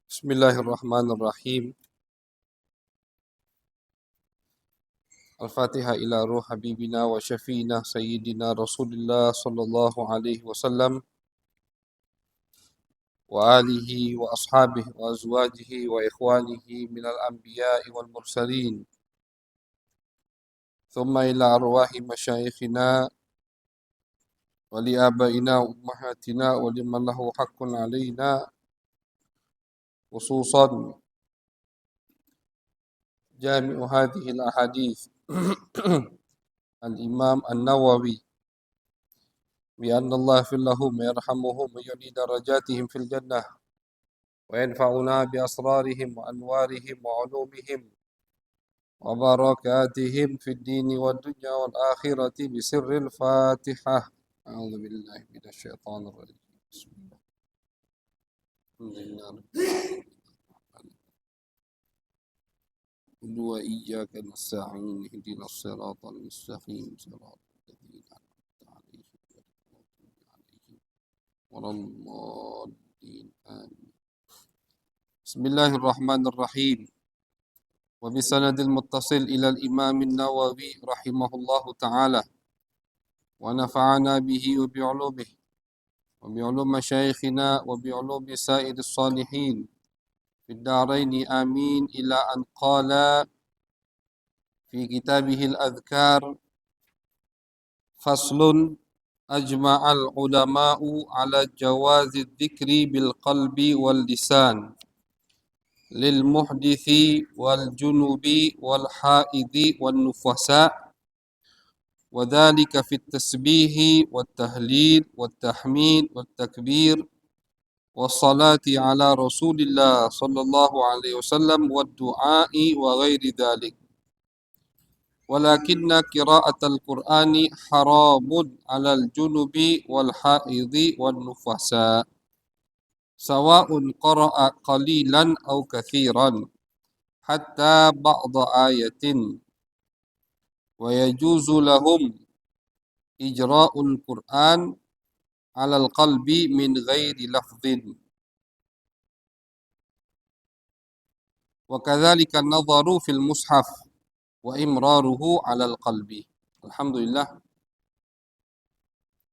Bismillahirrahmanirrahim. Al-Fatihah ila ruh habibina wa syafiina sayyidina Rasulillah sallallahu alaihi wasallam wa alihi wa ashabihi wa azwajihi wa ikhwanihi minal anbiya'i wal mursalin. Thumma ila arwahi masyayikhina wa li abaina wa ummahatina wa liman lahu haqqun alaina khususan jami'u hadhihi al-ahadith al-Imam An-Nawawi بأن الله يغفر لهم ويرحمهم ويعلي درجاتهم في الجنة وينفعنا بأسرارهم وأنوارهم وعلومهم وبركاتهم في الدين والدنيا والآخرة بسر الفاتحة. أعوذ بالله من الشيطان الرجيم. بسم الله. الحمد لله رب العالمين. قل وإياك نستعين اهدنا الصراط المستقيم صراط الذين أنعمت عليهم غير المغضوب عليهم ولا الضالين آمين. بسم الله الرحمن الرحيم. وبسند المتصل إلى الإمام النووي رحمه الله تعالى ونفعنا به وبعلومه وبعلوم مشايخنا وبعلوم سائر الصالحين في الدارين آمين إلى أن قال في كتابه الأذكار: فصل: أجمع العلماء على جواز الذكر بالقلب واللسان للمحدث والجنب والحائض والنفساء، وذلك في التسبيح والتهليل والتحميد والتكبير والصلاة على رسول الله صلى الله عليه وسلم والدعاء وغير ذلك، ولكن قراءة القرآن حرام على الجنب والحائض والنفساء سواء قرأ قليلا أو كثيرا حتى بعض آية، ويجوز لهم إجراء القرآن على القلب من غير لفظ، وكذلك النظر في المصحف وإمراره على القلب. Alhamdulillah,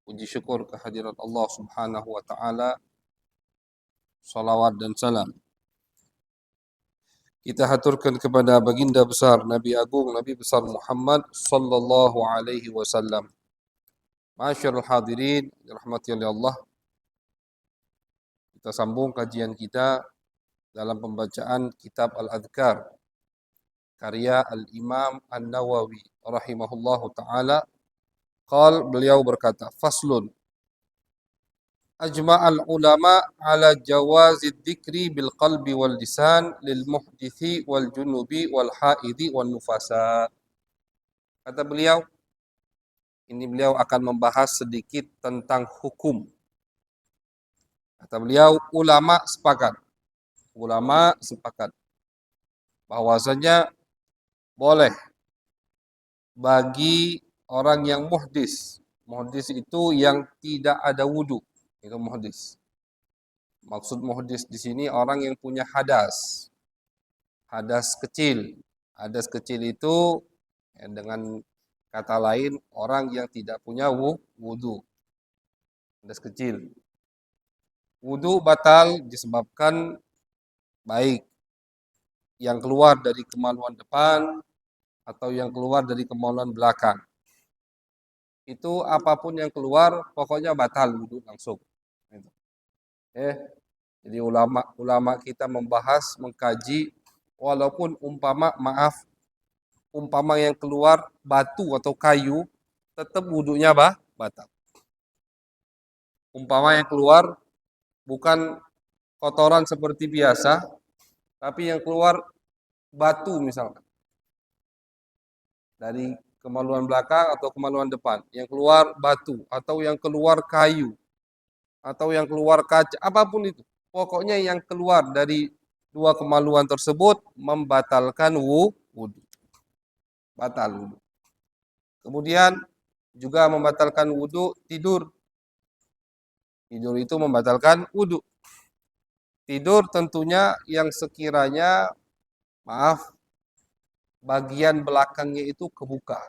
puji syukur kehadirat Allah Subhanahu wa taala, salawat dan salam kita haturkan kepada baginda besar Nabi Agung Nabi besar Muhammad sallallahu alaihi wasallam. Masyarul hadirin dirahmati oleh Allah, kita sambung kajian kita dalam pembacaan kitab Al-Adhkar karya Al-Imam An-Nawawi rahimahullahu taala. Beliau berkata, faslun: Ajma'al ulama ala jawazi dzikri bil qalbi wal lisan lil muhdithi wal junubi wal haidi wal nufasa. Kata beliau, ini beliau akan membahas sedikit tentang hukum. Kata beliau, ulama sepakat bahwasanya boleh bagi orang yang muhdis. Muhdis itu yang tidak ada wudu. Itu muhdis. Maksud muhdis di sini orang yang punya hadas. Hadas kecil. Hadas kecil itu ya, dengan kata lain orang yang tidak punya wudu. Hadas kecil. Wudu batal disebabkan baik yang keluar dari kemaluan depan atau yang keluar dari kemaluan belakang. Itu apapun yang keluar pokoknya batal wudu langsung. Jadi ulama kita membahas, mengkaji, walaupun umpama yang keluar batu atau kayu, tetap wudunya batal. Umpama yang keluar bukan kotoran seperti biasa, tapi yang keluar batu misalkan dari kemaluan belakang atau kemaluan depan, yang keluar batu atau yang keluar kayu atau yang keluar kaca, apapun itu. Pokoknya yang keluar dari dua kemaluan tersebut membatalkan wudu. Batal wudu. Kemudian juga membatalkan wudu tidur. Tidur itu membatalkan wudu. Tidur tentunya yang sekiranya, maaf, bagian belakangnya itu kebuka.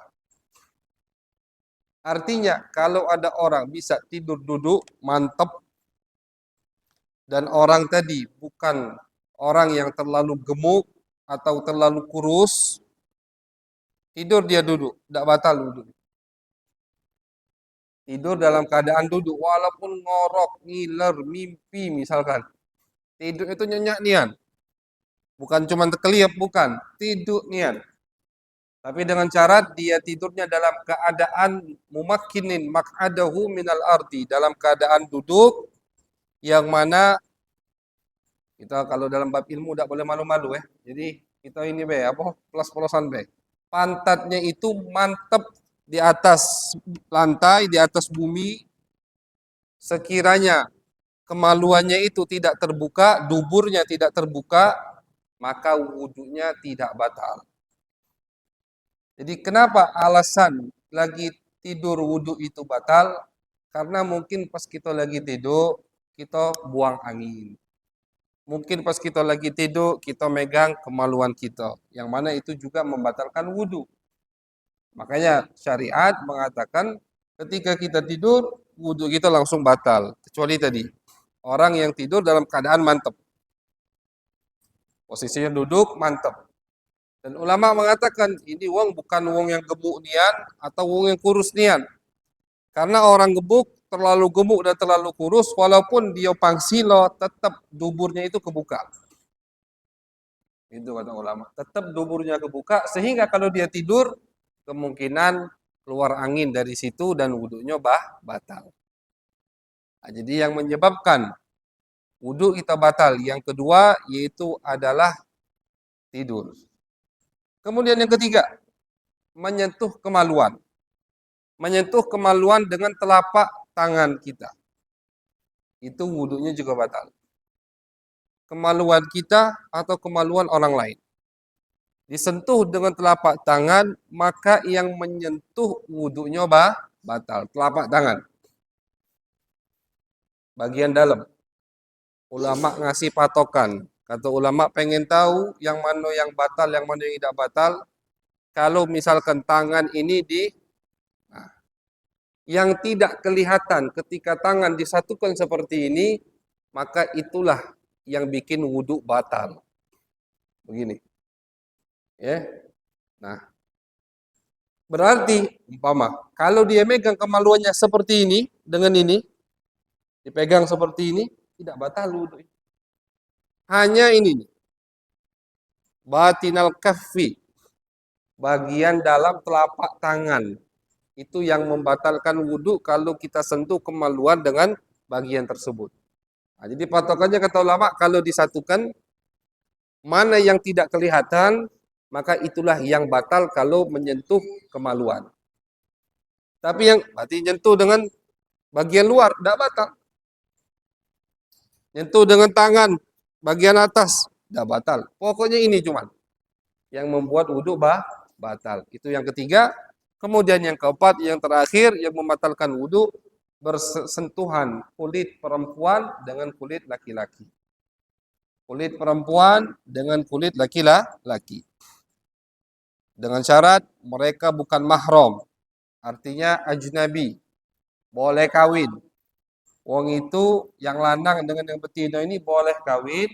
Artinya kalau ada orang bisa tidur duduk mantap dan orang tadi bukan orang yang terlalu gemuk atau terlalu kurus, tidur dia duduk, tidak batal duduk. Tidur dalam keadaan duduk walaupun ngorok, ngiler, mimpi misalkan. Tidur itu nyenyak nian. Bukan cuma terkeliap, bukan. Tidur nian. Tapi dengan syarat dia tidurnya dalam keadaan mumakkinin mak'adahu minal ardi, dalam keadaan duduk yang mana kita kalau dalam bab ilmu tidak boleh malu-malu ya. Jadi kita ini be apa plus-plusan be. Pantatnya itu mantap di atas lantai, di atas bumi. Sekiranya kemaluannya itu tidak terbuka, duburnya tidak terbuka, maka wudhunya tidak batal. Jadi kenapa alasan lagi tidur wudhu itu batal? Karena mungkin pas kita lagi tidur, kita buang angin. Mungkin pas kita lagi tidur, kita megang kemaluan kita. Yang mana itu juga membatalkan wudhu. Makanya syariat mengatakan ketika kita tidur, wudhu kita langsung batal. Kecuali tadi, orang yang tidur dalam keadaan mantap. Posisinya duduk, mantap. Dan ulama mengatakan ini wong bukan wong yang gemuk nian atau wong yang kurus nian. Karena orang terlalu gemuk dan terlalu kurus, walaupun dia pangsilo, tetap duburnya itu kebuka. Itu kata ulama. Tetap duburnya kebuka, sehingga kalau dia tidur, kemungkinan keluar angin dari situ dan wudhunya batal. Nah, jadi yang menyebabkan wudhu kita batal, yang kedua yaitu adalah tidur. Kemudian yang ketiga, menyentuh kemaluan. Menyentuh kemaluan dengan telapak tangan kita. Itu wudhunya juga batal. Kemaluan kita atau kemaluan orang lain. Disentuh dengan telapak tangan, maka yang menyentuh wudhunya batal. Telapak tangan. Bagian dalam. Ulama ngasih patokan. Kata ulama pengen tahu yang mana yang batal, yang mana yang tidak batal. Kalau misalkan tangan ini yang tidak kelihatan ketika tangan disatukan seperti ini, maka itulah yang bikin wudhu batal. Begini. Ya. Nah, berarti umpama kalau dia megang kemaluannya seperti ini dengan ini, dipegang seperti ini, tidak batal wudhu. Hanya ini nih. Batinal kaffi, bagian dalam telapak tangan. Itu yang membatalkan wudhu kalau kita sentuh kemaluan dengan bagian tersebut. Nah, jadi patokannya kata ulama, kalau disatukan, mana yang tidak kelihatan, maka itulah yang batal kalau menyentuh kemaluan. Tapi yang berarti nyentuh dengan bagian luar, tidak batal. Nyentuh dengan tangan, bagian atas, tidak batal. Pokoknya ini cuman yang membuat wudhu batal. Itu yang ketiga. Kemudian yang keempat, yang terakhir, yang membatalkan wudhu, bersentuhan kulit perempuan dengan kulit laki-laki. Kulit perempuan dengan kulit laki-laki. Dengan syarat mereka bukan mahram. Artinya ajnabi. Boleh kawin. Wong itu yang lanang dengan yang betina ini boleh kawin.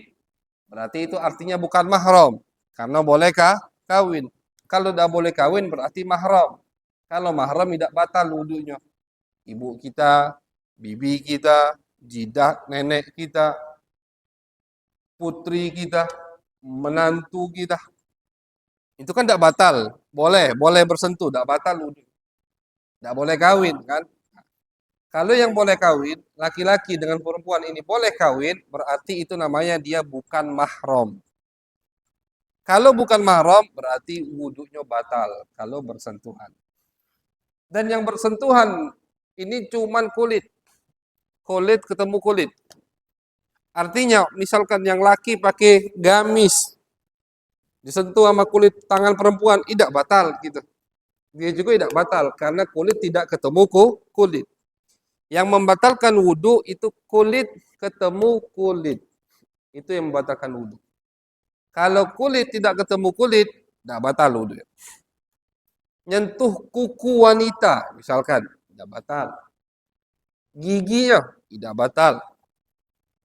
Berarti itu artinya bukan mahram. Karena bolehkah kawin. Kalau tidak boleh kawin berarti mahram. Kalau mahram tidak batal wudhunya. Ibu kita, bibi kita, jidat nenek kita, putri kita, menantu kita. Itu kan tidak batal. Boleh bersentuh, tidak batal wudhu. Tidak boleh kawin kan. Kalau yang boleh kawin, laki-laki dengan perempuan ini boleh kawin, berarti itu namanya dia bukan mahram. Kalau bukan mahram, berarti wudhunya batal kalau bersentuhan. Dan yang bersentuhan ini cuman kulit. Kulit ketemu kulit. Artinya, misalkan yang laki pakai gamis, disentuh sama kulit tangan perempuan, tidak batal gitu. Dia juga tidak batal karena kulit tidak ketemu kulit. Yang membatalkan wudhu itu kulit ketemu kulit. Itu yang membatalkan wudhu. Kalau kulit tidak ketemu kulit, tidak batal wudhu. Nyentuh kuku wanita, misalkan, tidak batal. Giginya, tidak batal.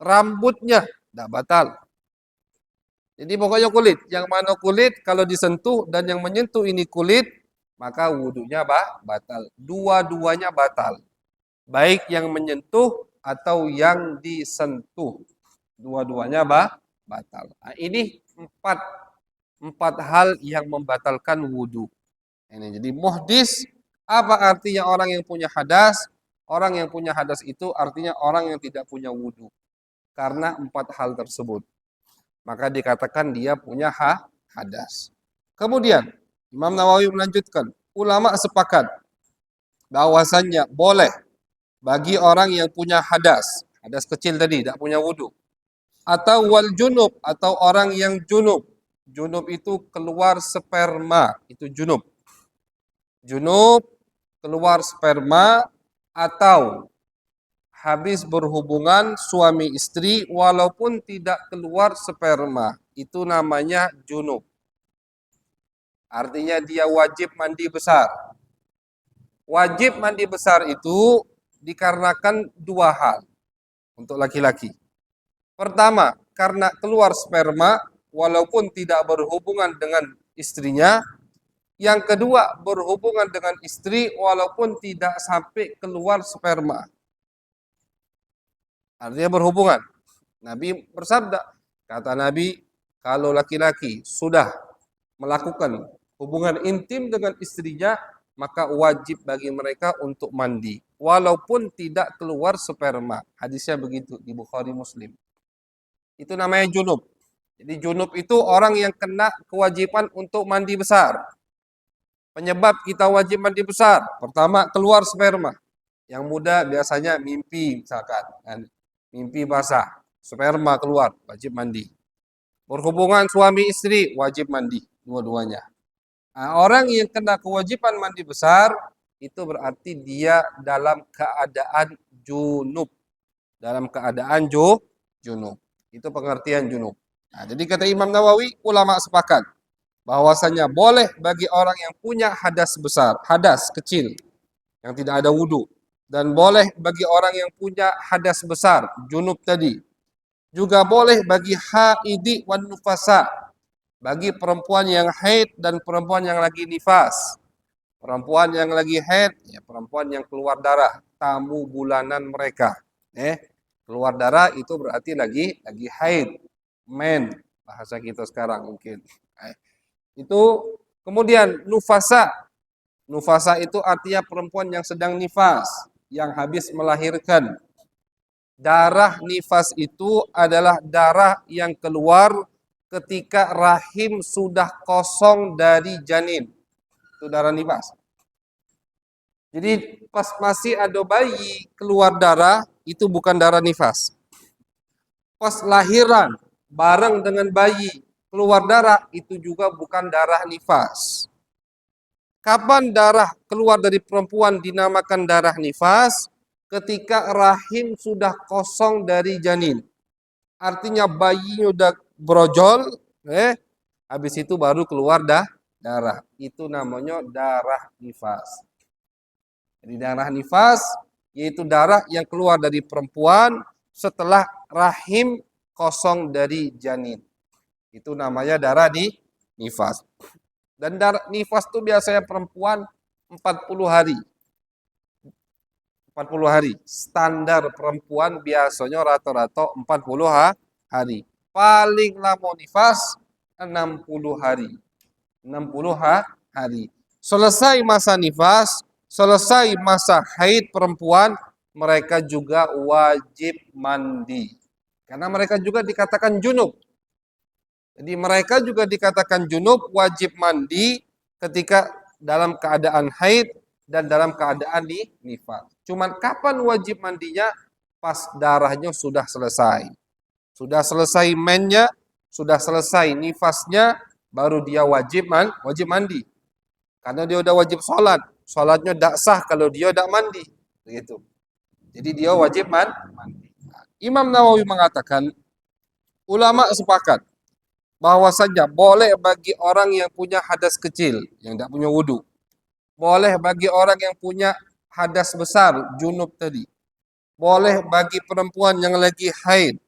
Rambutnya, tidak batal. Jadi pokoknya kulit. Yang mana kulit, kalau disentuh dan yang menyentuh ini kulit, maka wudhunya batal. Dua-duanya batal. Baik yang menyentuh atau yang disentuh. Dua-duanya batal. Nah, ini empat hal yang membatalkan wudhu. Ini jadi muhdis, apa artinya orang yang punya hadas? Orang yang punya hadas itu artinya orang yang tidak punya wudhu. Karena empat hal tersebut. Maka dikatakan dia punya hadas. Kemudian Imam Nawawi melanjutkan, ulama sepakat bahwasannya boleh bagi orang yang punya hadas kecil tadi, tidak punya wudhu, atau wal junub, atau orang yang junub. Junub itu keluar sperma, itu junub. Junub keluar sperma atau habis berhubungan suami istri walaupun tidak keluar sperma. Itu namanya junub. Artinya dia wajib mandi besar. Wajib mandi besar itu dikarenakan dua hal untuk laki-laki. Pertama, karena keluar sperma walaupun tidak berhubungan dengan istrinya. Yang kedua, berhubungan dengan istri walaupun tidak sampai keluar sperma. Artinya berhubungan. Nabi bersabda, kata Nabi, kalau laki-laki sudah melakukan hubungan intim dengan istrinya, maka wajib bagi mereka untuk mandi. Walaupun tidak keluar sperma. Hadisnya begitu di Bukhari Muslim. Itu namanya junub. Jadi junub itu orang yang kena kewajiban untuk mandi besar. Penyebab kita wajib mandi besar. Pertama, keluar sperma. Yang muda biasanya mimpi misalkan. Mimpi basah, sperma keluar, wajib mandi. Berhubungan suami istri, wajib mandi, dua-duanya. Nah, orang yang kena kewajiban mandi besar, itu berarti dia dalam keadaan junub. Dalam keadaan junub. Itu pengertian junub. Nah, jadi kata Imam Nawawi, ulama sepakat bahwasanya boleh bagi orang yang punya hadas besar, hadas kecil, yang tidak ada wudhu. Dan boleh bagi orang yang punya hadas besar, junub tadi. Juga boleh bagi haidi wan nufasa, bagi perempuan yang haid dan perempuan yang lagi nifas. Perempuan yang lagi haid, ya perempuan yang keluar darah, tamu bulanan mereka. Keluar darah itu berarti lagi haid, men, bahasa kita sekarang mungkin. Itu kemudian nufasa. Nufasa itu artinya perempuan yang sedang nifas, yang habis melahirkan. Darah nifas itu adalah darah yang keluar ketika rahim sudah kosong dari janin. Itu darah nifas. Jadi pas masih ada bayi keluar darah, itu bukan darah nifas. Pas lahiran bareng dengan bayi keluar darah, itu juga bukan darah nifas. Kapan darah keluar dari perempuan dinamakan darah nifas? Ketika rahim sudah kosong dari janin. Artinya bayinya sudah brojol, habis itu baru keluar darah. Itu namanya darah nifas. Jadi darah nifas yaitu darah yang keluar dari perempuan setelah rahim kosong dari janin. Itu namanya darah nifas. Dan darah nifas itu biasanya perempuan 40 hari. 40 hari. Standar perempuan biasanya rata-rata 40 hari. Paling lama nifas 60 hari. 60 hari. Selesai masa nifas, selesai masa haid perempuan, mereka juga wajib mandi. Karena mereka juga dikatakan junub. Jadi mereka juga dikatakan junub, wajib mandi ketika dalam keadaan haid dan dalam keadaan nifas. Cuman kapan wajib mandinya? Pas darahnya sudah selesai. Sudah selesai mennya, sudah selesai nifasnya, baru dia wajib mandi. Karena dia udah wajib sholat. Sholatnya tidak sah kalau dia tidak mandi. Begitu. Jadi dia wajib mandi. Imam Nawawi mengatakan, Ulama sepakat bahwasanya boleh bagi orang yang punya hadas kecil, yang tidak punya wudu. Boleh bagi orang yang punya hadas besar, junub tadi. Boleh bagi perempuan yang lagi haid.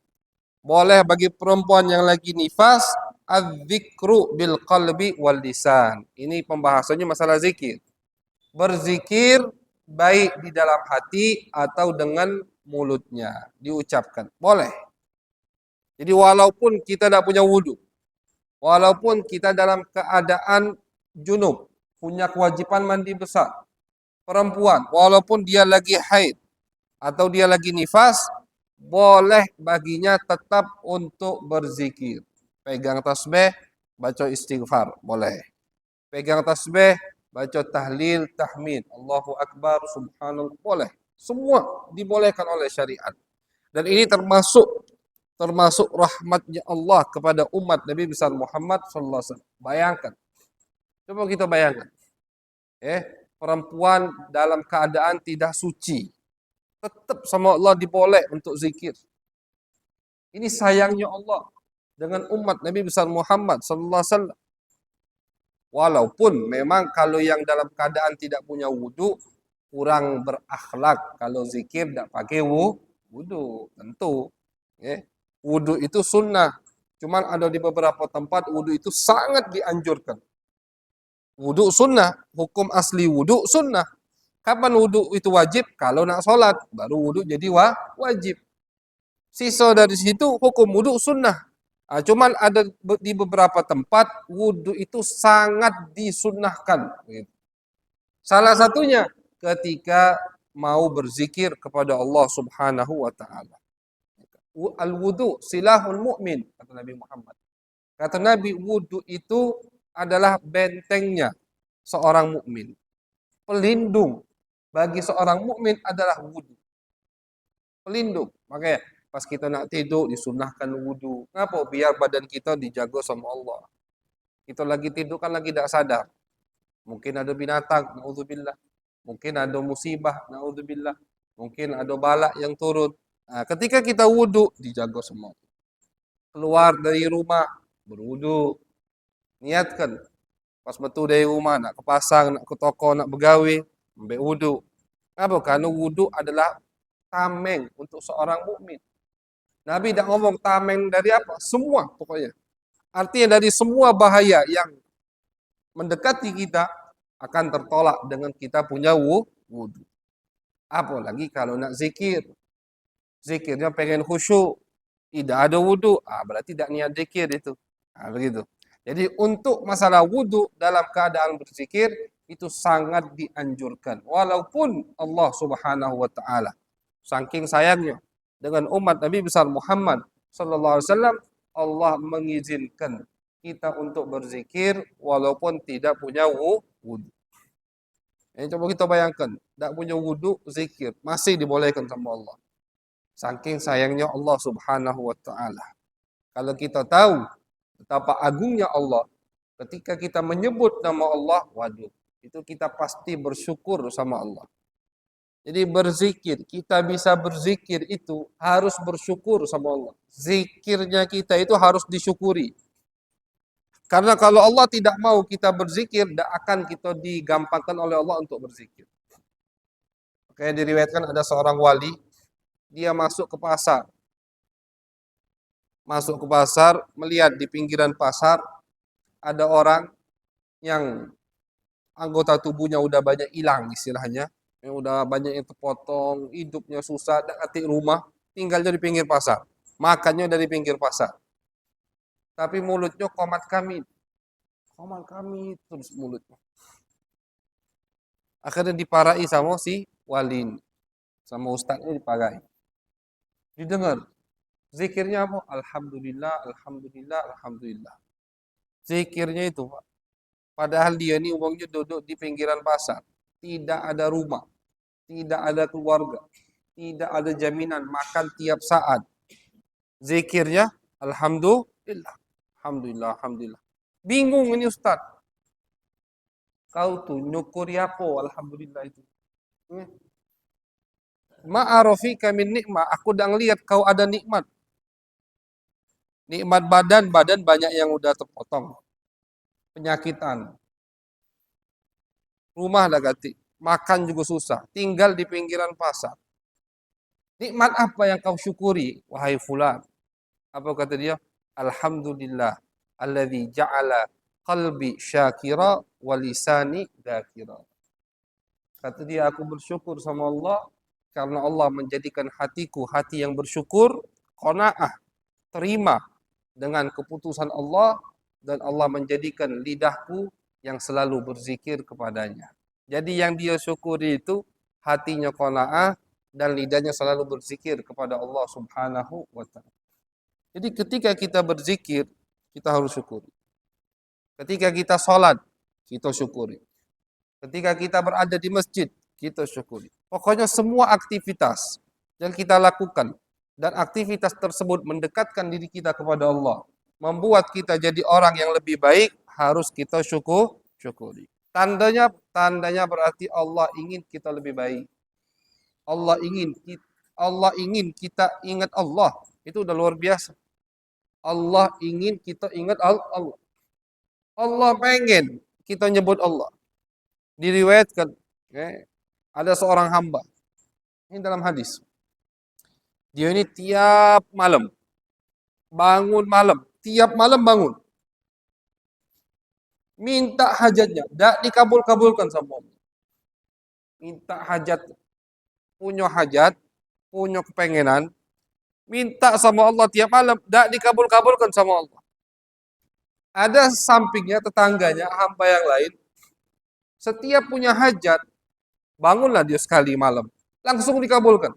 Boleh bagi perempuan yang lagi nifas. Az-zikru bil qalbi wal lisan. Ini pembahasannya masalah zikir. Berzikir baik di dalam hati atau dengan mulutnya. Diucapkan. Boleh. Jadi walaupun kita tidak punya wudu. Walaupun kita dalam keadaan junub. Punya kewajiban mandi besar. Perempuan, walaupun dia lagi haid atau dia lagi nifas, boleh baginya tetap untuk berzikir. Pegang tasbih, baca istighfar, boleh. Pegang tasbih, baca tahlil, tahmid, Allahu Akbar, subhanallah, boleh. Semua dibolehkan oleh syariat. Dan ini termasuk rahmatnya Allah kepada umat Nabi besar Muhammad sallallahu alaihi wasallam. Bayangkan. Coba kita bayangkan. Perempuan dalam keadaan tidak suci, tetap sama Allah diboleh untuk zikir. Ini sayangnya Allah dengan umat Nabi besar Muhammad sallallahu alaihi wasallam. Walaupun memang kalau yang dalam keadaan tidak punya wudu kurang berakhlak kalau zikir tidak pakai wudu, tentu. Wudu itu sunnah. Cuman ada di beberapa tempat wudu itu sangat dianjurkan. Wudu sunnah, hukum asli wudu sunnah. Kapan wudu itu wajib? Kalau nak sholat, baru wudu jadi wajib. Sisa dari situ hukum wudu sunnah. Cuman ada di beberapa tempat wudu itu sangat disunnahkan. Salah satunya ketika mau berzikir kepada Allah Subhanahu wa taala. Al-wudu silahul mu'min, kata Nabi Muhammad. Kata Nabi, wudu itu adalah bentengnya seorang mukmin. Pelindung bagi seorang mukmin adalah wudu. Pelindung. Makanya pas kita nak tidur disunahkan wudu. Kenapa? Biar badan kita dijaga sama Allah. Kita lagi tidur kan lagi tidak sadar. Mungkin ada binatang, naudzubillah. Mungkin ada musibah, naudzubillah. Mungkin ada balak yang turun. Ketika kita wudu dijaga semua. Keluar dari rumah berwudu. Niatkan pas betul dari rumah nak ke pasar, nak ke toko, nak bergawe, ambil wudu. Kenapa? Karena wudu adalah tameng untuk seorang mukmin. Nabi tidak ngomong tameng dari apa? Semua pokoknya. Artinya dari semua bahaya yang mendekati kita akan tertolak dengan kita punya wudu. Apalagi kalau nak zikir. Zikirnya pengen khusyuk, tidak ada wudu, berarti tidak niat zikir itu. Begitu. Jadi untuk masalah wudu dalam keadaan berzikir itu sangat dianjurkan. Walaupun Allah Subhanahu wa taala saking sayangnya dengan umat Nabi besar Muhammad sallallahu alaihi wasallam, Allah mengizinkan kita untuk berzikir walaupun tidak punya wudu. Coba kita bayangkan, tidak punya wudu zikir masih dibolehkan sama Allah. Saking sayangnya Allah Subhanahu wa taala. Kalau kita tahu betapa agungnya Allah, ketika kita menyebut nama Allah, waduh, itu kita pasti bersyukur sama Allah. Jadi berzikir, kita bisa berzikir itu harus bersyukur sama Allah. Zikirnya kita itu harus disyukuri. Karena kalau Allah tidak mau kita berzikir, tidak akan kita digampangkan oleh Allah untuk berzikir. Kayak diriwayatkan ada seorang wali, dia masuk ke pasar. Masuk ke pasar, melihat di pinggiran pasar ada orang yang anggota tubuhnya udah banyak hilang istilahnya, yang udah banyak yang terpotong, hidupnya susah, tak ngerti rumah, tinggalnya di pinggir pasar, makannya dari pinggir pasar. Tapi mulutnya komat kami terus mulutnya. Akhirnya diparai sama si wali, sama ustadznya diparai. Didengar, zikirnya apa? Alhamdulillah, alhamdulillah, alhamdulillah. Zikirnya itu, Pak. Padahal dia ini uangnya duduk di pinggiran pasar. Tidak ada rumah. Tidak ada keluarga. Tidak ada jaminan makan tiap saat. Zikirnya, alhamdulillah. Alhamdulillah, alhamdulillah. Bingung ini Ustaz. Kau tuh nyukuri apa? Alhamdulillah itu. Ma'arofika min nikmah. Aku dah lihat kau ada nikmat. Nikmat badan banyak yang udah terpotong. Penyakitan. Rumah dah ganti. Makan juga susah. Tinggal di pinggiran pasar. Nikmat apa yang kau syukuri, wahai fulan? Apa kata dia? Alhamdulillah. Alladhi ja'ala qalbi syakira wa lisani dzakira. Kata dia, aku bersyukur sama Allah karena Allah menjadikan hatiku hati yang bersyukur, qanaah, terima dengan keputusan Allah, dan Allah menjadikan lidahku yang selalu berzikir kepadanya. Jadi yang dia syukuri itu hatinya qanaah dan lidahnya selalu berzikir kepada Allah Subhanahu wa taala. Jadi ketika kita berzikir, kita harus syukuri. Ketika kita sholat, kita syukuri. Ketika kita berada di masjid, kita syukuri. Pokoknya semua aktivitas yang kita lakukan dan aktivitas tersebut mendekatkan diri kita kepada Allah, membuat kita jadi orang yang lebih baik, harus kita syukuri. Tandanya berarti Allah ingin kita lebih baik. Allah ingin kita ingat Allah. Itu udah luar biasa. Allah ingin kita ingat Allah. Allah pengen kita nyebut Allah. Diriwayatkan, ada seorang hamba. Ini dalam hadis. Dia ini tiap malam bangun malam, tiap malam bangun. Minta hajatnya, tidak dikabul-kabulkan sama Allah. Minta hajat, punya hajat, punya kepengenan, minta sama Allah tiap malam, tidak dikabul-kabulkan sama Allah. Ada sampingnya, tetangganya, hamba yang lain, setiap punya hajat, bangunlah dia sekali malam, langsung dikabulkan.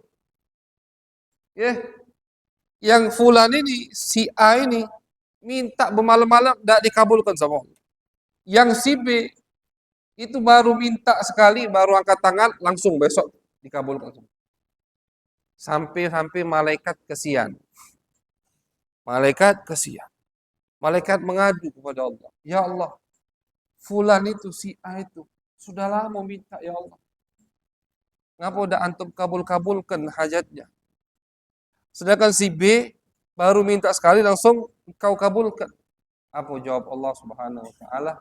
Ya, yang fulan ini, si A ini, minta bermalam-malam, tidak dikabulkan sama Allah. Yang si B, itu baru minta sekali, baru angkat tangan, langsung besok dikabulkan. Sampai malaikat kesian. Malaikat kesian. Malaikat mengadu kepada Allah. Ya Allah, fulan itu, si A itu, sudah lama minta, ya Allah. Ngapa udah antum kabulkan hajatnya? Sedangkan si B baru minta sekali langsung kau kabulkan. Apa jawab Allah Subhanahu wa taala?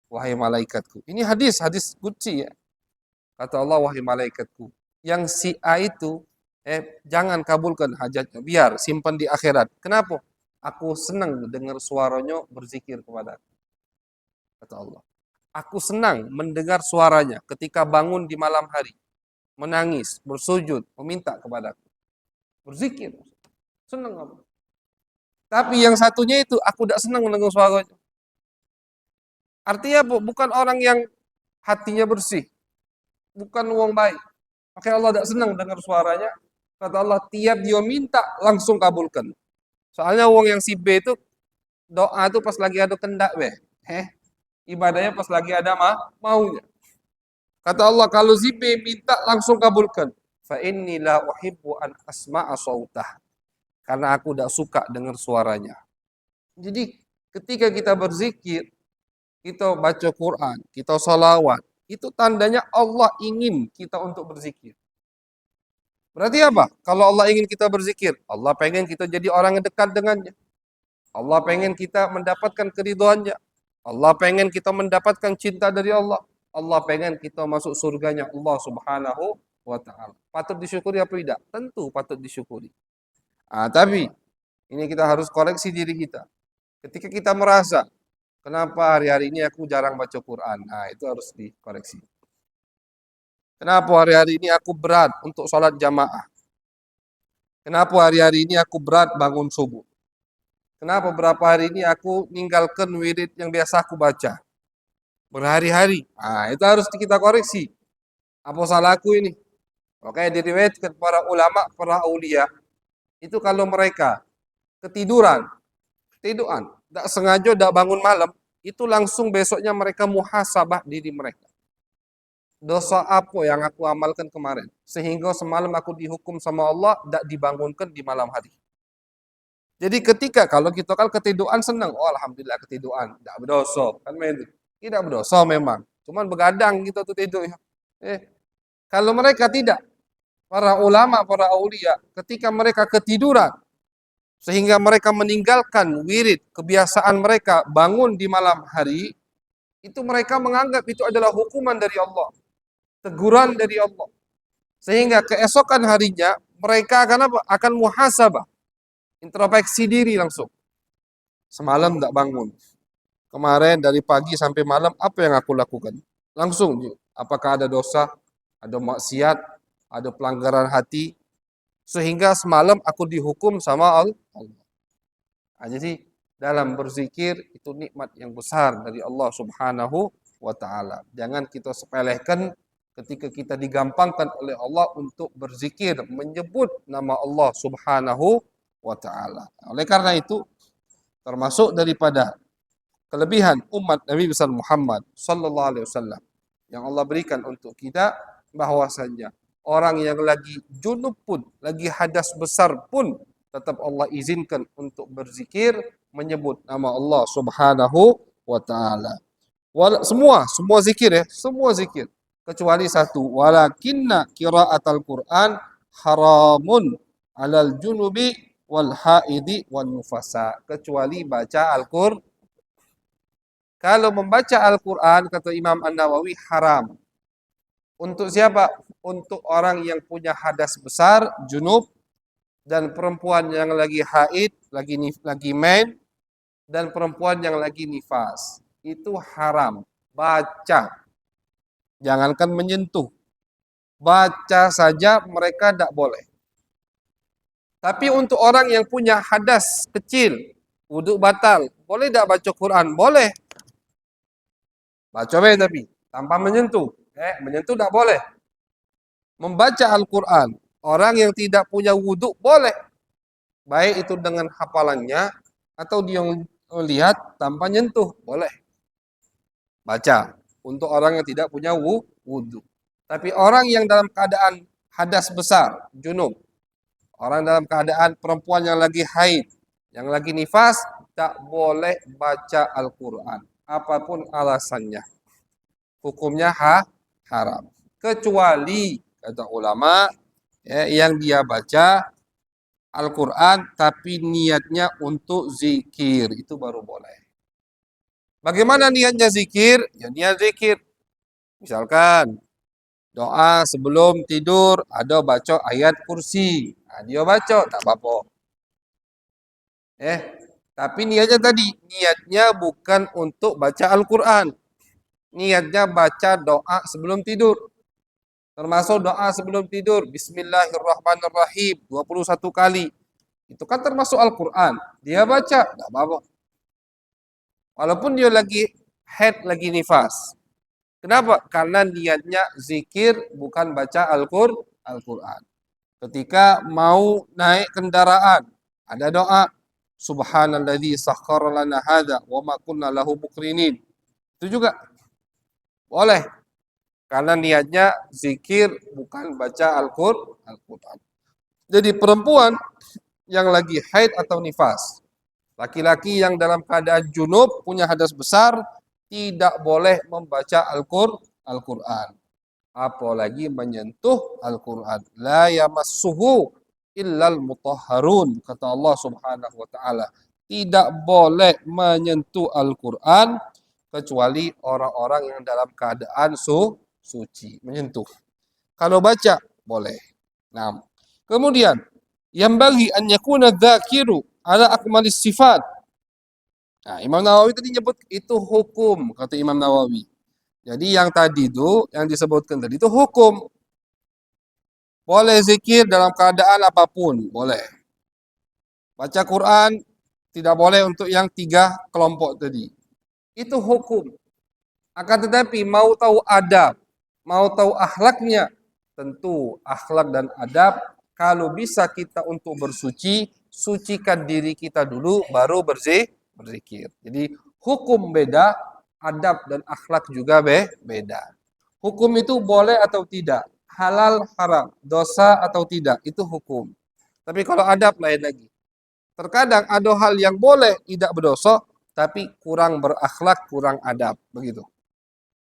Wahai malaikatku. Ini hadis qudsi ya. Kata Allah, wahai malaikatku, yang si A itu jangan kabulkan hajatnya, biar simpan di akhirat. Kenapa? Aku senang dengar suaranya berzikir kepadaku. Kata Allah. Aku senang mendengar suaranya ketika bangun di malam hari, menangis, bersujud, meminta kepadaku. Berzikir. Senang aku. Tapi yang satunya itu aku tidak senang mendengar suaranya. Artinya bukan orang yang hatinya bersih. Bukan uang baik. Makanya Allah tidak senang dengar suaranya. Kata Allah, tiap dia minta langsung kabulkan. Soalnya uang yang si B itu doa itu pas lagi ada kendak ibadahnya pas lagi ada maunya. Kata Allah, kalau si B minta langsung kabulkan. Fa inni la uhibbu an asma'a sautah. Karena aku tidak suka dengar suaranya. Jadi ketika kita berzikir, kita baca Quran, kita salawat, itu tandanya Allah ingin kita untuk berzikir. Berarti apa? Kalau Allah ingin kita berzikir, Allah pengen kita jadi orang yang dekat dengannya. Allah pengen kita mendapatkan keridhoannya. Allah pengen kita mendapatkan cinta dari Allah. Allah pengen kita masuk surganya Allah Subhanahu wa taala. Patut disyukuri apa tidak? Tentu patut disyukuri. Tapi ini kita harus koreksi diri kita. Ketika kita merasa, kenapa hari-hari ini aku jarang baca Quran? Itu harus dikoreksi. Kenapa hari-hari ini aku berat untuk sholat jamaah? Kenapa hari-hari ini aku berat bangun subuh? Kenapa beberapa hari ini aku ninggalkan wirid yang biasa aku baca? Berhari-hari. Itu harus kita koreksi. Apa salahku ini? Oke, diriwayatkan para ulama, para aulia, itu kalau mereka ketiduran, tidak sengaja, tidak bangun malam, itu langsung besoknya mereka muhasabah diri mereka. Dosa apa yang aku amalkan kemarin, sehingga semalam aku dihukum sama Allah, tidak dibangunkan di malam hari. Jadi ketika kalau kita kan ketiduran senang, oh alhamdulillah ketiduran, tidak berdosa, kan tidak berdosa memang, cuman begadang gitu tuh tidur. Kalau mereka tidak, para ulama, para aulia, ketika mereka ketiduran, sehingga mereka meninggalkan wirid, kebiasaan mereka bangun di malam hari, itu mereka menganggap itu adalah hukuman dari Allah, teguran dari Allah. Sehingga keesokan harinya mereka akan apa? Akan muhasabah, introspeksi diri langsung. Semalam tidak bangun. Kemarin dari pagi sampai malam apa yang aku lakukan? Langsung, apakah ada dosa, ada maksiat, ada pelanggaran hati, sehingga semalam aku dihukum sama Allah. Jadi dalam berzikir itu nikmat yang besar dari Allah Subhanahu wa taala. Jangan kita sepelekan ketika kita digampangkan oleh Allah untuk berzikir, menyebut nama Allah Subhanahu wa taala. Oleh karena itu, termasuk daripada kelebihan umat Nabi besar Muhammad sallallahu alaihi wasallam yang Allah berikan untuk kita, bahwasanya orang yang lagi junub pun, lagi hadas besar pun, tetap Allah izinkan untuk berzikir, menyebut nama Allah Subhanahu wa taala. Semua zikir ya, semua zikir kecuali satu, walakinna qiraatal Quran haramun alal junubi wal haidi wan nufasa, kecuali baca Al-Qur'an. Kalau membaca Al-Quran, kata Imam An-Nawawi, haram. Untuk siapa? Untuk orang yang punya hadas besar, junub, dan perempuan yang lagi haid, lagi main, dan perempuan yang lagi nifas. Itu haram. Baca. Jangankan menyentuh. Baca saja mereka tidak boleh. Tapi untuk orang yang punya hadas kecil, wudhu batal, boleh tidak baca Quran? Boleh. Baca tapi tanpa menyentuh. Menyentuh tidak boleh. Membaca Al-Quran, orang yang tidak punya wudhu boleh. Baik itu dengan hafalannya, atau dia melihat tanpa nyentuh, boleh. Baca. Untuk orang yang tidak punya wudhu. Tapi orang yang dalam keadaan hadas besar, junub, orang dalam keadaan perempuan yang lagi haid, yang lagi nifas, tak boleh baca Al-Quran. Apapun alasannya. Hukumnya haram. Kecuali, kata ulama, yang dia baca Al-Quran tapi niatnya untuk zikir, itu baru boleh. Bagaimana niatnya zikir? Ya niat zikir. Misalkan doa sebelum tidur, ada baca ayat kursi. Nah, dia baca, tak apa-apa. Tapi niatnya tadi, niatnya bukan untuk baca Al-Quran. Niatnya baca doa sebelum tidur. Termasuk doa sebelum tidur, Bismillahirrahmanirrahim, 21 kali. Itu kan termasuk Al-Quran. Dia baca, tidak apa-apa. Walaupun dia lagi head, lagi nifas. Kenapa? Karena niatnya zikir, bukan baca Al-Quran. Ketika mau naik kendaraan, ada doa, Subhanalladzi sakhkhara lana hadza wa ma kunna lahu muqrinin. Itu juga boleh. Karena niatnya zikir, bukan baca Al-Quran. Jadi perempuan yang lagi haid atau nifas, laki-laki yang dalam keadaan junub, punya hadas besar, tidak boleh membaca Al-Quran. Apalagi menyentuh Al-Quran. La yamassuhu illal mutahharun. Kata Allah Subhanahu wa ta'ala. Tidak boleh menyentuh Al-Quran kecuali orang-orang yang dalam keadaan suci. Menyentuh. Kalau baca, boleh. Nah, kemudian, yang bagi an yakuna dzakiru ala akmalis sifat. Nah, Imam Nawawi tadi nyebut itu hukum, kata Imam Nawawi. Jadi yang tadi itu, yang disebutkan tadi itu hukum. Boleh zikir dalam keadaan apapun, boleh. Baca Quran, tidak boleh untuk yang 3 kelompok tadi. Itu hukum. Akan tetapi mau tahu adab, mau tahu akhlaknya, tentu akhlak dan adab, kalau bisa kita untuk bersuci, sucikan diri kita dulu, baru berzikir. Jadi hukum beda, adab dan akhlak juga beda. Hukum itu boleh atau tidak, halal haram, dosa atau tidak, itu hukum. Tapi kalau adab lain lagi. Terkadang ada hal yang boleh tidak berdosa, tapi kurang berakhlak, kurang adab, begitu.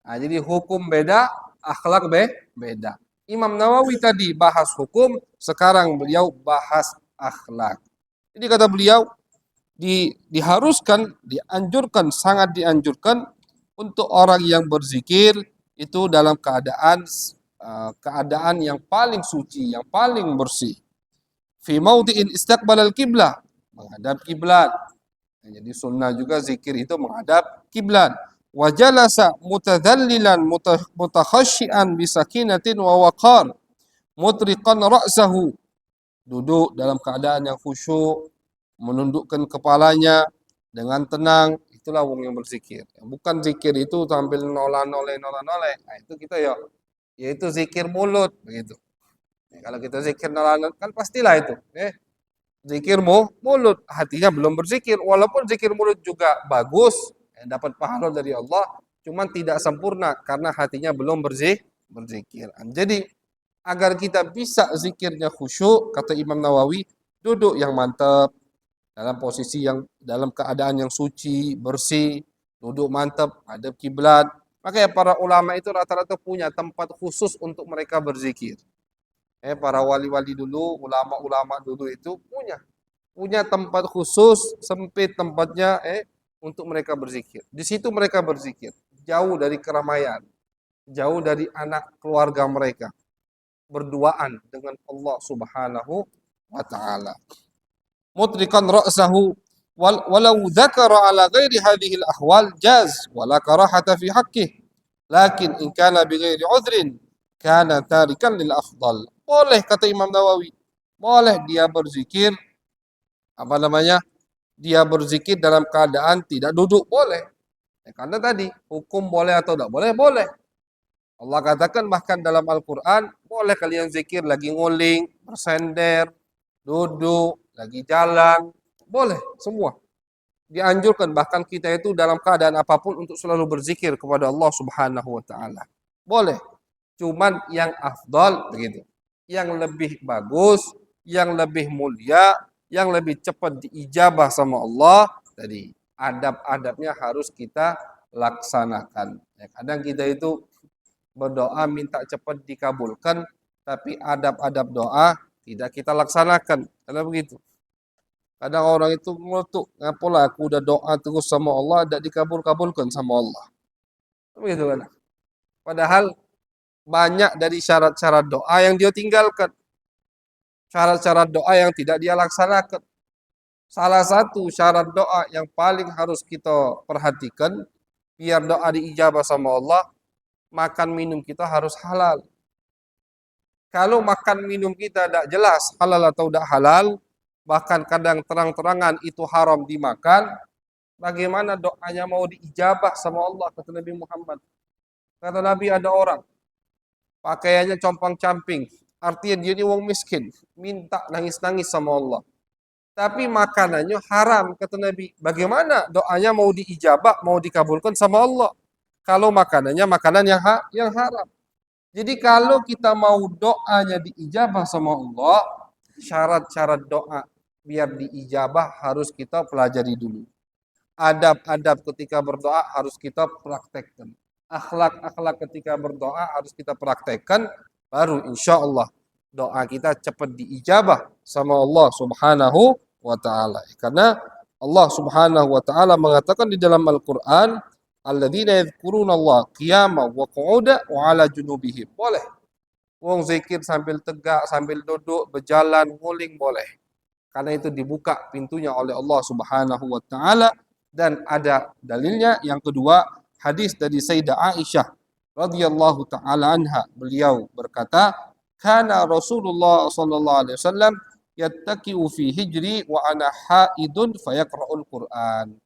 Nah, jadi hukum beda, akhlak beda. Imam Nawawi tadi bahas hukum, sekarang beliau bahas akhlak. Jadi kata beliau, diharuskan, dianjurkan, sangat dianjurkan untuk orang yang berzikir itu dalam keadaan yang paling suci, yang paling bersih. Fi maudhi'in istaqbalal kiblah, menghadap kiblat. Jadi sunnah juga zikir itu menghadap kiblat. Wa jalasa mutadhallilan mutakhasyian bisakinatin wa waqar mutriqan ra'sahu, duduk dalam keadaan yang khusyuk, menundukkan kepalanya dengan tenang. Itulah wong yang berzikir. Bukan zikir itu sambil noleh-noleh. Nah, itu kita ya, yaitu zikir mulut begitu. Kalau kita zikir noleh kan pastilah itu. Zikirmu mulut, hatinya belum berzikir. Walaupun zikir mulut juga bagus, dapat pahala dari Allah, cuman tidak sempurna karena hatinya belum berzikir. Jadi agar kita bisa zikirnya khusyuk, kata Imam Nawawi, duduk yang mantap, dalam posisi yang dalam keadaan yang suci, bersih, duduk mantap, hadap kiblat. Makanya para ulama itu rata-rata punya tempat khusus untuk mereka berzikir. Para wali-wali dulu, ulama-ulama dulu itu punya tempat khusus, sempit tempatnya untuk mereka berzikir. Di situ mereka berzikir, jauh dari keramaian, jauh dari anak keluarga mereka, berduaan dengan Allah Subhanahu wa taala. Mutrikan ra'sahu walau dzakara ala ghairi hadhihi al-ahwal jaz wala karahata fi haqqih. Lakin in kana bighairi udhrin kana tarikan lil afdal. Boleh kata Imam Nawawi, boleh dia berzikir apa namanya? Dia berzikir dalam keadaan tidak duduk boleh. Karena tadi hukum boleh atau tidak boleh, boleh. Allah katakan bahkan dalam Al-Quran, boleh kalian zikir lagi nguling, bersender, duduk, lagi jalan, boleh semua. Dianjurkan bahkan kita itu dalam keadaan apapun untuk selalu berzikir kepada Allah Subhanahu wa taala. Boleh. Cuman yang afdal begitu. Yang lebih bagus, yang lebih mulia, yang lebih cepat diijabah sama Allah tadi. Adab-adabnya harus kita laksanakan. Kadang kita itu berdoa minta cepat dikabulkan, tapi adab-adab doa tidak kita laksanakan. Karena begitu. Kadang orang itu meletup, ngapalah aku udah doa terus sama Allah, tidak dikabul-kabulkan sama Allah. Begitu kan. Padahal banyak dari syarat-syarat doa yang dia tinggalkan. Syarat-syarat doa yang tidak dia laksanakan. Salah satu syarat doa yang paling harus kita perhatikan, biar doa diijabah sama Allah, makan minum kita harus halal. Kalau makan minum kita tidak jelas halal atau tidak halal, bahkan kadang terang-terangan itu haram dimakan, bagaimana doanya mau diijabah sama Allah, kata Nabi Muhammad. Kata Nabi, ada orang pakaiannya compang-camping, artinya dia ini wong miskin, minta nangis-nangis sama Allah. Tapi makanannya haram, kata Nabi. Bagaimana doanya mau diijabah, mau dikabulkan sama Allah? Kalau makanannya makanan yang haram. Jadi kalau kita mau doanya diijabah sama Allah, syarat-syarat doa biar diijabah harus kita pelajari dulu. Adab-adab ketika berdoa harus kita praktekkan. Akhlak-akhlak ketika berdoa harus kita praktekkan. Baru insya Allah doa kita cepat diijabah sama Allah Subhanahu wa taala. Karena Allah Subhanahu wa taala mengatakan di dalam Al-Qur'an, alladzina yadhkuruna Allah qiyaman wa qu'udan wa 'ala junubihim. Boleh. Wong zikir sambil tegak, sambil duduk, berjalan, nguling boleh. Karena itu dibuka pintunya oleh Allah Subhanahu wa taala, dan ada dalilnya. Yang kedua, hadis dari Sayyidah Aisyah radhiyallahu taala anha. Beliau berkata, "Kana Rasulullah sallallahu alaihi wasallam yattaqi'u fi hijri wa ana haidun fayaqra'ul Qur'an."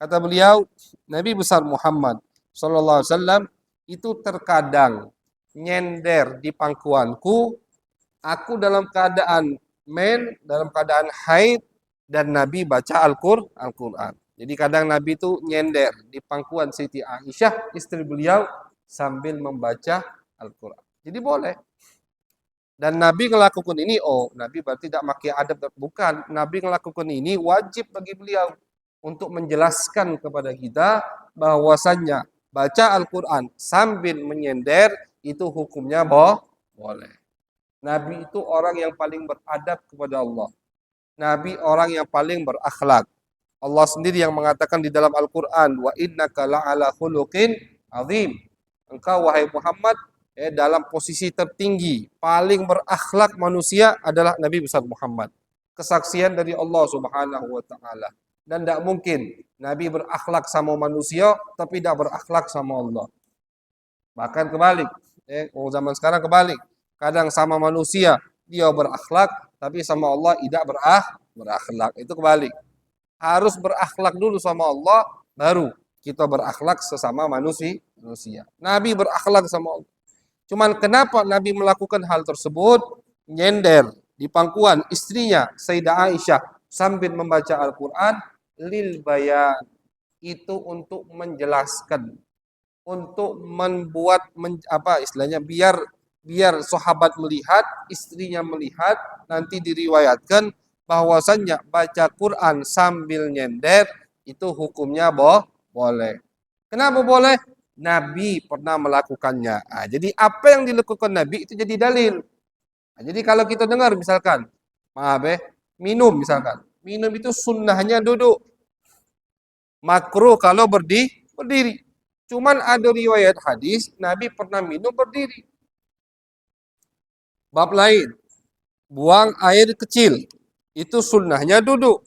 Kata beliau, Nabi besar Muhammad sallallahu alaihi wasallam itu terkadang nyender di pangkuanku, aku dalam keadaan dalam keadaan haid, dan Nabi baca Al-Quran. Jadi kadang Nabi itu nyender di pangkuan Siti Aisyah, istri beliau, sambil membaca Al-Quran. Jadi boleh. Dan Nabi melakukan ini, Nabi berarti tidak pakai adab. Bukan, Nabi melakukan ini wajib bagi beliau untuk menjelaskan kepada kita bahwasannya baca Al-Quran sambil menyender itu hukumnya boleh. Nabi itu orang yang paling beradab kepada Allah. Nabi orang yang paling berakhlak. Allah sendiri yang mengatakan di dalam Al-Quran, wa innaka la'ala khuluqin azim. Engkau wahai Muhammad dalam posisi tertinggi, paling berakhlak manusia adalah Nabi besar Muhammad. Kesaksian dari Allah Subhanahu wa taala. Dan tidak mungkin Nabi berakhlak sama manusia tapi tidak berakhlak sama Allah. Bahkan kebalik, zaman sekarang kebalik. Kadang sama manusia dia berakhlak tapi sama Allah tidak berakhlak. Itu kebalik. Harus berakhlak dulu sama Allah, baru kita berakhlak sesama manusia. Nabi berakhlak sama Allah. Cuman kenapa Nabi melakukan hal tersebut? Nyender di pangkuan istrinya Sayyidah Aisyah sambil membaca Al-Quran, lil bayan, itu untuk menjelaskan, untuk membuat istilahnya biar sahabat melihat, istrinya melihat, nanti diriwayatkan bahwasannya baca Quran sambil nyender itu hukumnya boleh. Kenapa boleh? Nabi pernah melakukannya. Jadi apa yang dilakukan Nabi itu jadi dalil. Jadi kalau kita dengar misalkan, minum misalkan. Minum itu sunnahnya duduk. Makruh kalau berdiri. Cuman ada riwayat hadis Nabi pernah minum berdiri. Bab lain, buang air kecil. Itu sunnahnya duduk.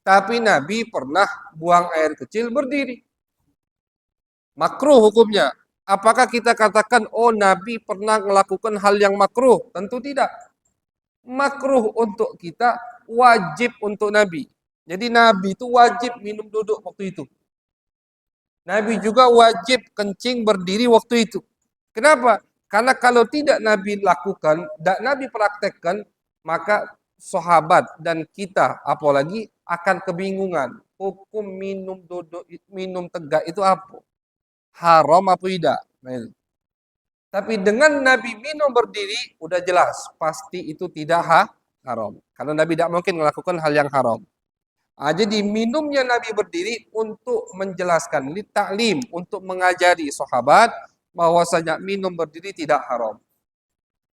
Tapi Nabi pernah buang air kecil berdiri. Makruh hukumnya. Apakah kita katakan, oh Nabi pernah melakukan hal yang makruh? Tentu tidak. Makruh untuk kita, wajib untuk Nabi. Jadi Nabi itu wajib minum duduk waktu itu. Nabi juga wajib kencing berdiri waktu itu. Kenapa? Karena kalau tidak Nabi lakukan, tidak Nabi praktekkan, maka sahabat dan kita apalagi akan kebingungan. Hukum minum duduk, minum tegak itu apa? Haram apa tidak? Tapi dengan Nabi minum berdiri, udah jelas pasti itu tidak haram. Karena Nabi tidak mungkin melakukan hal yang haram. Jadi minumnya Nabi berdiri untuk menjelaskan, ta'lim, untuk mengajari sahabat bahwasanya minum berdiri tidak haram.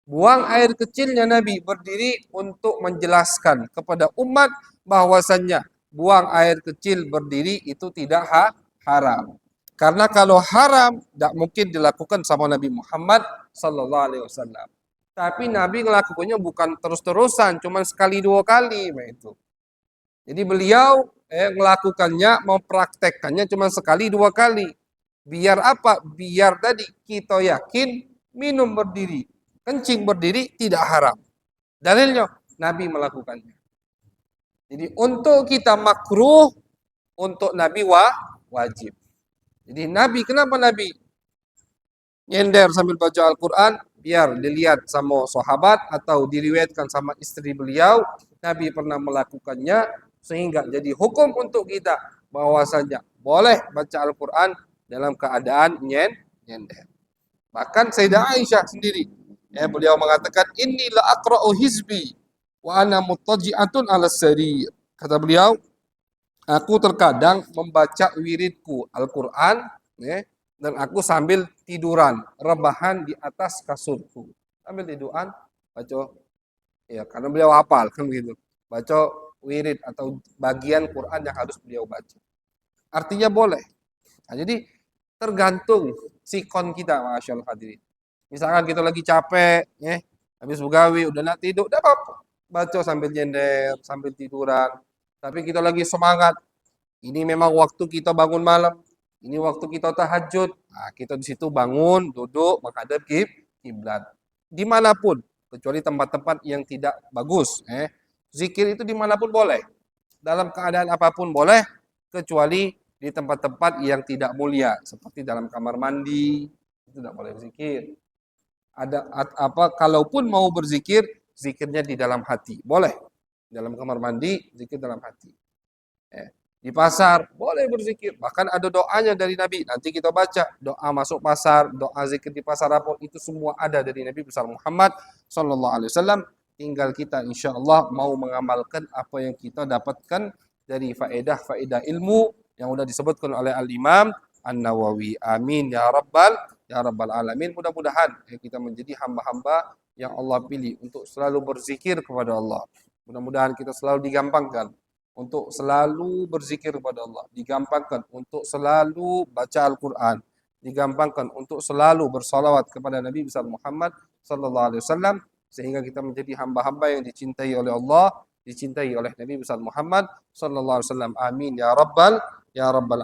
Buang air kecilnya Nabi berdiri untuk menjelaskan kepada umat bahwasanya buang air kecil berdiri itu tidak haram. Karena kalau haram tidak mungkin dilakukan sama Nabi Muhammad sallallahu alaihi wasallam. Tapi Nabi melakukannya bukan terus-terusan, cuma sekali dua kali itu. Jadi beliau melakukannya, mempraktekkannya cuma sekali dua kali. Biar apa? Biar tadi kita yakin minum berdiri, kencing berdiri tidak haram. Dalilnya Nabi melakukannya. Jadi untuk kita makruh, untuk Nabi wajib. Jadi Nabi, kenapa Nabi nyender sambil baca Al-Quran? Biar dilihat sama sahabat atau diriwayatkan sama istri beliau. Nabi pernah melakukannya sehingga jadi hukum untuk kita bahwasanya boleh baca Al-Quran dalam keadaan nyender. Bahkan Sayyidah Aisyah sendiri, beliau mengatakan, inni la aqra'u hizbi wa ana muttaji'atun 'ala sarir. Kata beliau, aku terkadang membaca wiridku Al-Quran, dan aku sambil tiduran, rebahan di atas kasurku. Sambil tiduran, baca, karena beliau hafal kan begitu. Baca wirid atau bagian Quran yang harus beliau baca. Artinya boleh. Jadi tergantung sikon kita, Masya Allah hadirin. Misalkan kita lagi capek, habis begawi, udah nak tidur, tidak apa-apa. Baca sambil nyender, sambil tiduran. Tapi kita lagi semangat. Ini memang waktu kita bangun malam. Ini waktu kita tahajud. Kita di situ bangun, duduk, menghadap kiblat. Dimanapun, kecuali tempat-tempat yang tidak bagus. Zikir itu dimanapun boleh. Dalam keadaan apapun boleh, kecuali di tempat-tempat yang tidak mulia. Seperti dalam kamar mandi, itu tidak boleh berzikir. Kalaupun mau berzikir, zikirnya di dalam hati. Boleh. Dalam kamar mandi, zikir dalam hati. Di pasar, boleh berzikir. Bahkan ada doanya dari Nabi. Nanti kita baca. Doa masuk pasar, doa zikir di pasar apa. Itu semua ada dari Nabi besar Muhammad SAW. Tinggal kita insya Allah mau mengamalkan apa yang kita dapatkan dari faedah-faedah ilmu yang sudah disebutkan oleh Al-Imam An-Nawawi. Amin ya rabbal alamin. Mudah-mudahan kita menjadi hamba-hamba yang Allah pilih untuk selalu berzikir kepada Allah. Mudah-mudahan kita selalu digampangkan untuk selalu berzikir kepada Allah, digampangkan untuk selalu baca Al-Quran, digampangkan untuk selalu bersalawat kepada Nabi besar Muhammad sallallahu alaihi wasallam, sehingga kita menjadi hamba-hamba yang dicintai oleh Allah, dicintai oleh Nabi besar Muhammad sallallahu alaihi wasallam. Amin ya rabbal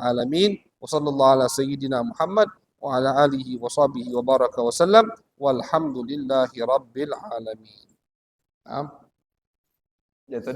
alamin. Wa sallallahu ala sayyidina Muhammad wa ala alihi wa sahbihi wa baraka wa sallam. Walhamdulillahi rabbil alamin. Ya, tadi